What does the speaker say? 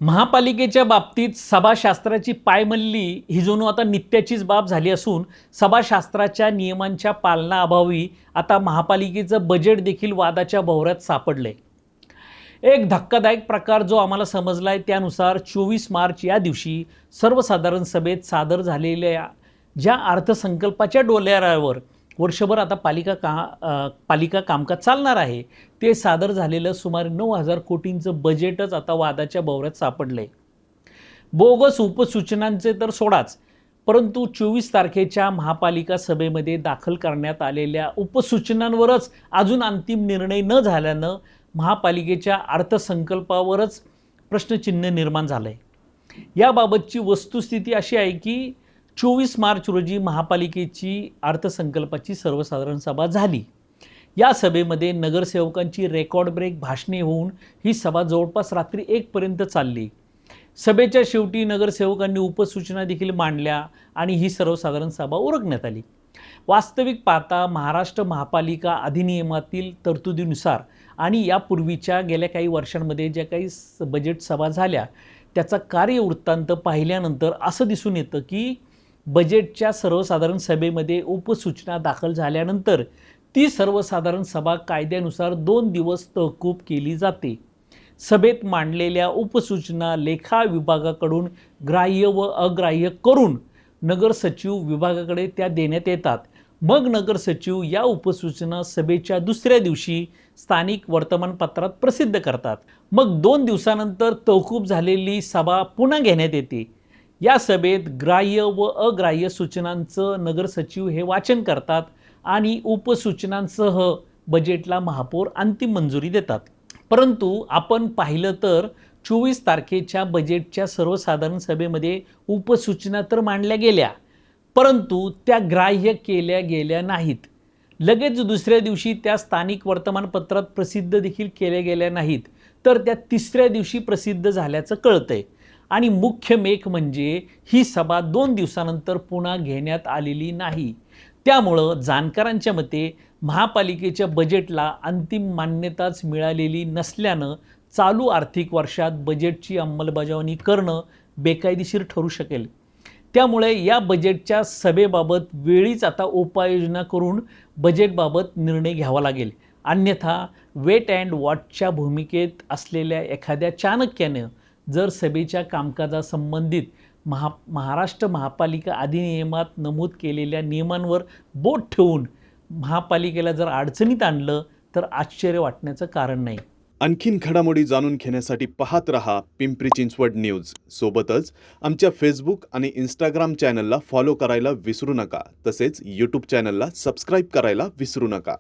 महापालिकेच्या बाबतीत सभाशास्त्राची पायमल्ली ही जणू आता नित्याचीच बाब झाली असून सभाशास्त्राच्या नियमांच्या पालनाअभावी आता महापालिकेचं बजेट देखील वादाच्या भोवऱ्यात सापडले। एक धक्कादायक प्रकार जो आम्हाला समजला आहे त्यानुसार 24 मार्च या दिवशी सर्वसाधारण सभेत सादर झालेल्या ज्या अर्थसंकल्पाच्या डोल्यावर वर्षभर आता पालिका कामकाज चालणार आहे ते सादर झालेलं सुमारे 9,000 कोटींचं बजेटच आता वादाच्या भोवऱ्यात सापडले। बोगस उपसूचनांचे तर सोडाच, परंतु 24 तारखेच्या महापालिका सभेमध्ये दाखल करण्यात आलेल्या उपसूचनांवरच अजून अंतिम निर्णय न झाल्यानं महापालिकेच्या अर्थसंकल्पावरच प्रश्नचिन्ह निर्माण झालं आहे। याबाबतची वस्तुस्थिती अशी आहे की 24 मार्च रोजी महापालिकेची अर्थसंकल्पाची सर्वसाधारण सभा झाली। या सभेमध्ये नगरसेवकांची रेकॉर्ड ब्रेक भाषणे होऊन ही सभा जवळपास रात्री 1 पर्यंत चालली। सभेच्या शेवटी नगरसेवकांनी उपसूचना देखील मांडल्या आणि ही सर्वसाधारण सभा उरकण्यात आली। वास्तविक पाहता महाराष्ट्र महापालिका अधिनियमातील तरतुदीनुसार आणि यापूर्वीच्या गेल्या काही वर्षांमध्ये ज्या काही बजेट सभा झाल्या त्याचा कार्यवृत्तांत पाहिल्यानंतर असं दिसून येतं की बजेटच्या सर्वसाधारण सभेमध्ये उपसूचना दाखल झाल्यानंतर ती सर्वसाधारण सभा कायद्यानुसार 2 दिवस तहकूब केली जाते। सभेत मांडलेल्या उपसूचना लेखा विभागाकडून ग्राह्य व अग्राह्य करून नगर सचिव विभागाकडे त्या देण्यात येतात। मग नगर सचिव या उपसूचना सभेच्या दुसऱ्या दिवशी स्थानिक वर्तमानपत्रात प्रसिद्ध करतात। मग 2 दिवसानंतर तहकूब झालेली सभा पुन्हा घेण्यात येते। या सभेत ग्राह्य व अग्राह्य सूचनांचं नगर सचिव हे वाचन करतात आणि उपसूचनांसह बजेटला महापौर अंतिम मंजुरी देतात। परंतु आपण पाहिलं तर 24 तारखेच्या बजेटच्या सर्वसाधारण सभेमध्ये उपसूचना तर मांडल्या गेल्या, परंतु त्या ग्राह्य केल्या गेल्या नाहीत। लगेच दुसऱ्या दिवशी त्या स्थानिक वर्तमानपत्रात प्रसिद्ध देखील केल्या गेल्या नाहीत, तर त्या तिसऱ्या दिवशी प्रसिद्ध झाल्याचं कळतंय। आणि मुख्य मेक म्हणजे ही सभा 2 दिवसानंतर पुन्हा घेण्यात आलेली नाही। त्यामुळं जाणकारांच्या मते महापालिकेच्या बजेटला अंतिम मान्यताच मिळालेली नसल्यानं चालू आर्थिक वर्षात बजेटची अंमलबजावणी करणं बेकायदेशीर ठरू शकेल। त्यामुळे या बजेटच्या सभेबाबत वेळीच आता उपाययोजना करून बजेटबाबत निर्णय घ्यावा लागेल, अन्यथा वेट अँड वॉचच्या भूमिकेत असलेल्या एखाद्या चाणक्यानं जर सभेच्या कामकाजासंबंधित महाराष्ट्र महापालिका अधिनियमात नमूद केलेल्या नियमांवर बोट ठेवून महापालिकेला जर अडचणीत आणलं तर आश्चर्य वाटण्याचं कारण नाही। आणखीन घडामोडी जाणून घेण्यासाठी पाहत रहा पिंपरी चिंचवड न्यूज। सोबतच आमच्या फेसबुक आणि इंस्टाग्राम चॅनलला फॉलो करायला विसरू नका, तसेच यूट्यूब चॅनलला सबस्क्राईब करायला विसरू नका।